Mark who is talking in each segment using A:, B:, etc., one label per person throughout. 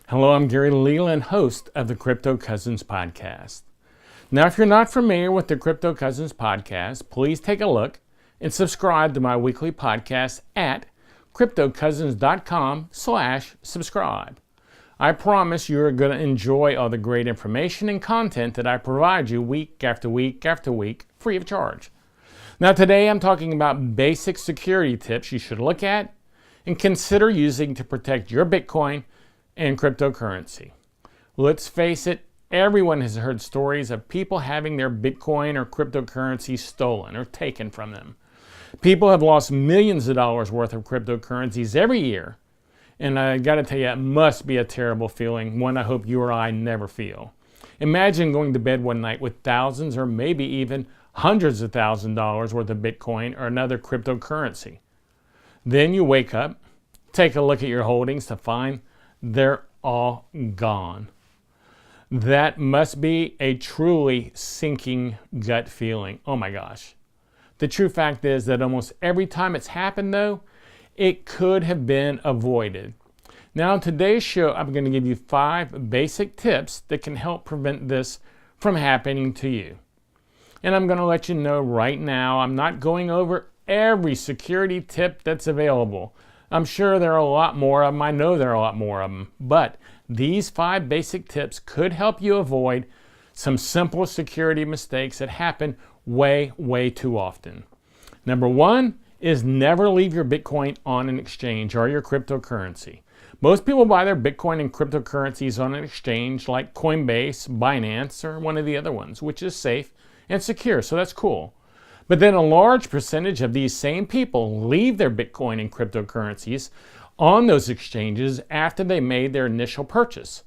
A: Hello, I'm Gary Leland, host of the Crypto Cousins podcast. Now, if you're not familiar with the Crypto Cousins podcast, please take a look and subscribe to my weekly podcast at cryptocousins.com/subscribe. I promise you're going to enjoy all the great information and content that I provide you week after week after week, free of charge. Now, today I'm talking about basic security tips you should look at and consider using to protect your Bitcoin and cryptocurrency. Let's face it, everyone has heard stories of people having their Bitcoin or cryptocurrency stolen or taken from them. People have lost millions of dollars worth of cryptocurrencies every year, and I gotta tell you, it must be a terrible feeling, one I hope you or I never feel. Imagine going to bed one night with thousands or maybe even hundreds of thousands of dollars worth of Bitcoin or another cryptocurrency. Then you wake up, take a look at your holdings to find they're all gone. That must be a truly sinking gut feeling. Oh my gosh. The true fact is that almost every time it's happened though, it could have been avoided. Now in today's show, I'm going to give you 5 basic tips that can help prevent this from happening to you. And I'm going to let you know right now, I'm not going over every security tip that's available. I'm sure there are a lot more of them. I know there are a lot more of them. But these 5 basic tips could help you avoid some simple security mistakes that happen way, way too often. Number 1 is never leave your Bitcoin on an exchange or your cryptocurrency. Most people buy their Bitcoin and cryptocurrencies on an exchange like Coinbase, Binance, or one of the other ones, which is safe and secure, so that's cool. But then a large percentage of these same people leave their Bitcoin and cryptocurrencies on those exchanges after they made their initial purchase.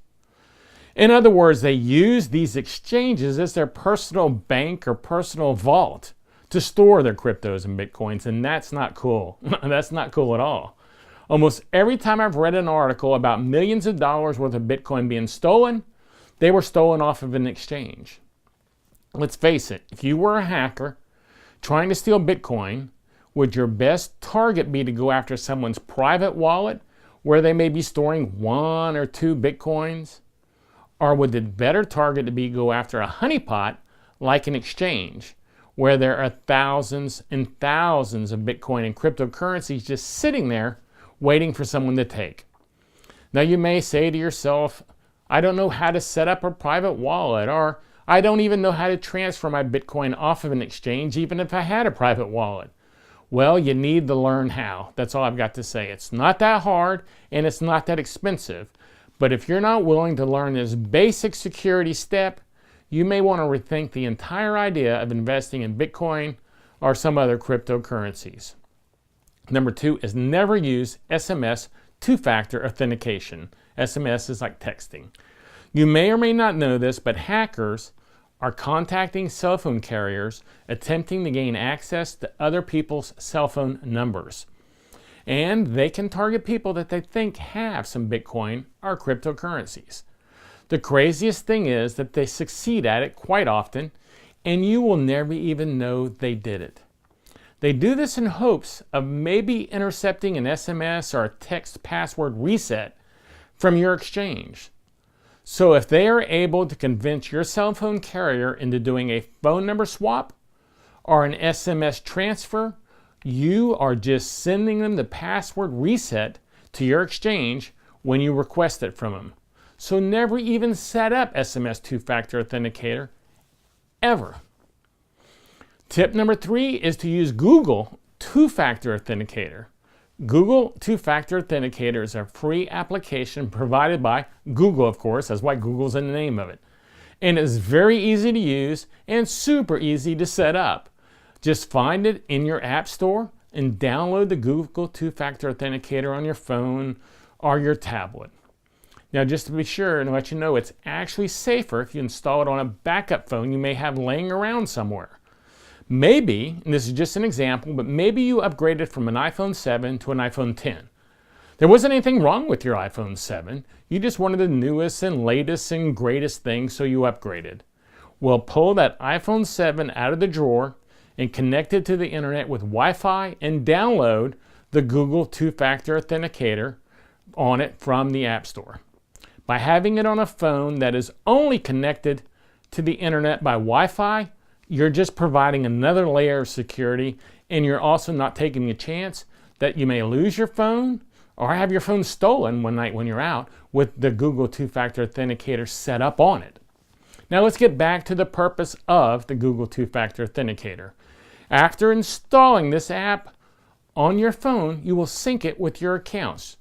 A: In other words, they use these exchanges as their personal bank or personal vault to store their cryptos and Bitcoins, and that's not cool. That's not cool at all. Almost every time I've read an article about millions of dollars worth of Bitcoin being stolen, they were stolen off of an exchange. Let's face it, if you were a hacker trying to steal Bitcoin, would your best target be to go after someone's private wallet where they may be storing 1 or 2 Bitcoins? Or would the better target be go after a honeypot like an exchange where there are thousands and thousands of Bitcoin and cryptocurrencies just sitting there waiting for someone to take? Now you may say to yourself, I don't know how to set up a private wallet, or I don't even know how to transfer my Bitcoin off of an exchange, even if I had a private wallet. Well, you need to learn how. That's all I've got to say. It's not that hard and it's not that expensive. But if you're not willing to learn this basic security step, you may want to rethink the entire idea of investing in Bitcoin or some other cryptocurrencies. Number 2 is never use SMS two-factor authentication. SMS is like texting. You may or may not know this, but hackers are contacting cell phone carriers attempting to gain access to other people's cell phone numbers. And they can target people that they think have some Bitcoin or cryptocurrencies. The craziest thing is that they succeed at it quite often, and you will never even know they did it. They do this in hopes of maybe intercepting an SMS or a text password reset from your exchange. So if they are able to convince your cell phone carrier into doing a phone number swap or an SMS transfer, you are just sending them the password reset to your exchange when you request it from them. So never even set up SMS two-factor authenticator, ever. Tip number 3 is to use Google two-factor authenticator. Google two-factor authenticator is a free application provided by Google, of course. That's why Google's in the name of it. And it's very easy to use and super easy to set up. Just find it in your app store and download the Google two-factor authenticator on your phone or your tablet. Now, just to be sure and let you know, it's actually safer if you install it on a backup phone you may have laying around somewhere. Maybe, and this is just an example, but maybe you upgraded from an iPhone 7 to an iPhone 10. There wasn't anything wrong with your iPhone 7. You just wanted the newest and latest and greatest thing, so you upgraded. Well, pull that iPhone 7 out of the drawer and connect it to the internet with Wi-Fi and download the Google two-factor authenticator on it from the App Store. By having it on a phone that is only connected to the internet by Wi-Fi, you're just providing another layer of security, and you're also not taking a chance that you may lose your phone or have your phone stolen one night when you're out with the Google two-factor authenticator set up on it. Now let's get back to the purpose of the Google two-factor authenticator. After installing this app on your phone, you will sync it with your accounts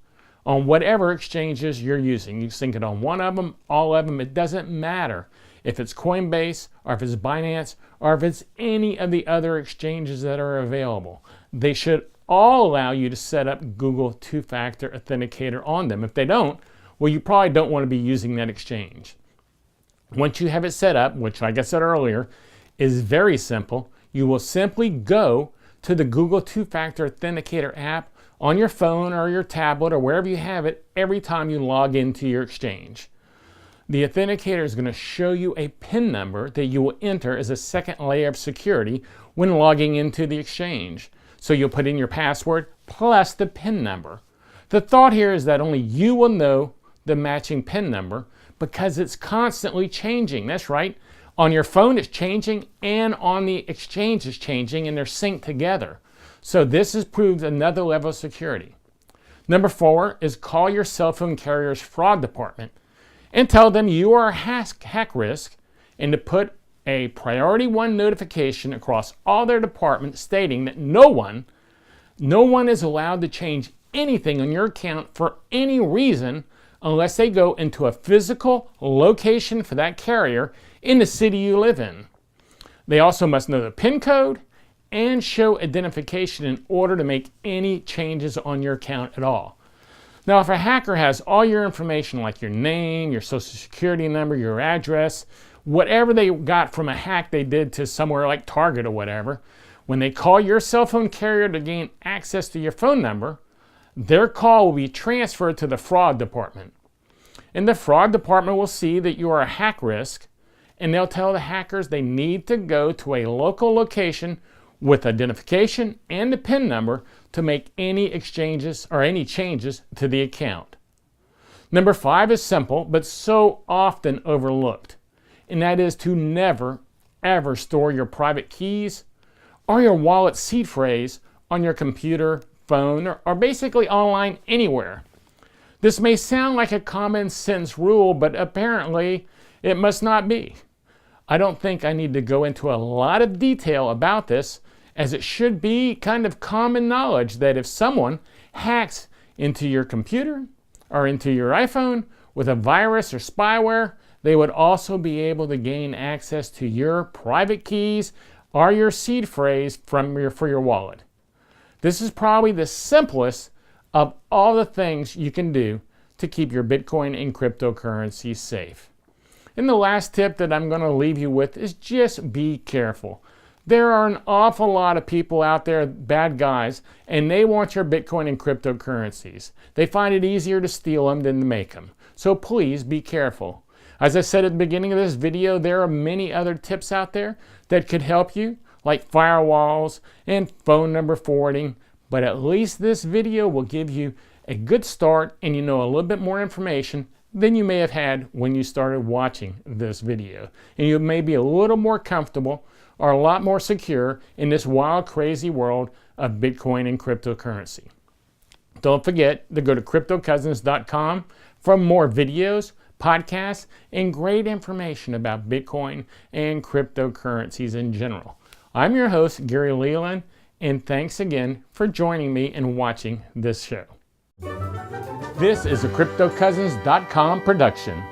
A: on whatever exchanges you're using. You sync it on one of them, all of them, it doesn't matter if it's Coinbase or if it's Binance or if it's any of the other exchanges that are available. They should all allow you to set up Google two-factor authenticator on them. If they don't, well, you probably don't want to be using that exchange. Once you have it set up, which like I said earlier, is very simple, you will simply go to the Google two-factor authenticator app on your phone or your tablet or wherever you have it every time you log into your exchange. The authenticator is going to show you a PIN number that you will enter as a second layer of security when logging into the exchange. So you'll put in your password plus the PIN number. The thought here is that only you will know the matching PIN number because it's constantly changing. That's right. On your phone it's changing and on the exchange it's changing, and they're synced together. So this has proved another level of security. Number 4 is call your cell phone carrier's fraud department and tell them you are a hack risk, and to put a priority 1 notification across all their departments stating that no one is allowed to change anything on your account for any reason unless they go into a physical location for that carrier in the city you live in. They also must know the PIN code and show identification in order to make any changes on your account at all. Now, if a hacker has all your information like your name, your social security number, your address, whatever they got from a hack they did to somewhere like Target or whatever, when they call your cell phone carrier to gain access to your phone number, their call will be transferred to the fraud department. And the fraud department will see that you are a hack risk, and they'll tell the hackers they need to go to a local location with identification and the PIN number to make any exchanges or any changes to the account. Number 5 is simple but so often overlooked, and that is to never ever store your private keys or your wallet seed phrase on your computer, phone, or basically online anywhere. This may sound like a common sense rule, but apparently it must not be. I don't think I need to go into a lot of detail about this, as it should be kind of common knowledge that if someone hacks into your computer or into your iPhone with a virus or spyware, they would also be able to gain access to your private keys or your seed phrase for your wallet. This is probably the simplest of all the things you can do to keep your Bitcoin and cryptocurrency safe. And the last tip that I'm going to leave you with is just be careful. There are an awful lot of people out there, bad guys, and they want your Bitcoin and cryptocurrencies. They find it easier to steal them than to make them. So please be careful. As I said at the beginning of this video, there are many other tips out there that could help you, like firewalls and phone number forwarding, but at least this video will give you a good start and you know a little bit more information than you may have had when you started watching this video. And you may be a little more comfortable or a lot more secure in this wild, crazy world of Bitcoin and cryptocurrency. Don't forget to go to CryptoCousins.com for more videos, podcasts, and great information about Bitcoin and cryptocurrencies in general. I'm your host, Gary Leland, and thanks again for joining me and watching this show. This is a CryptoCousins.com production.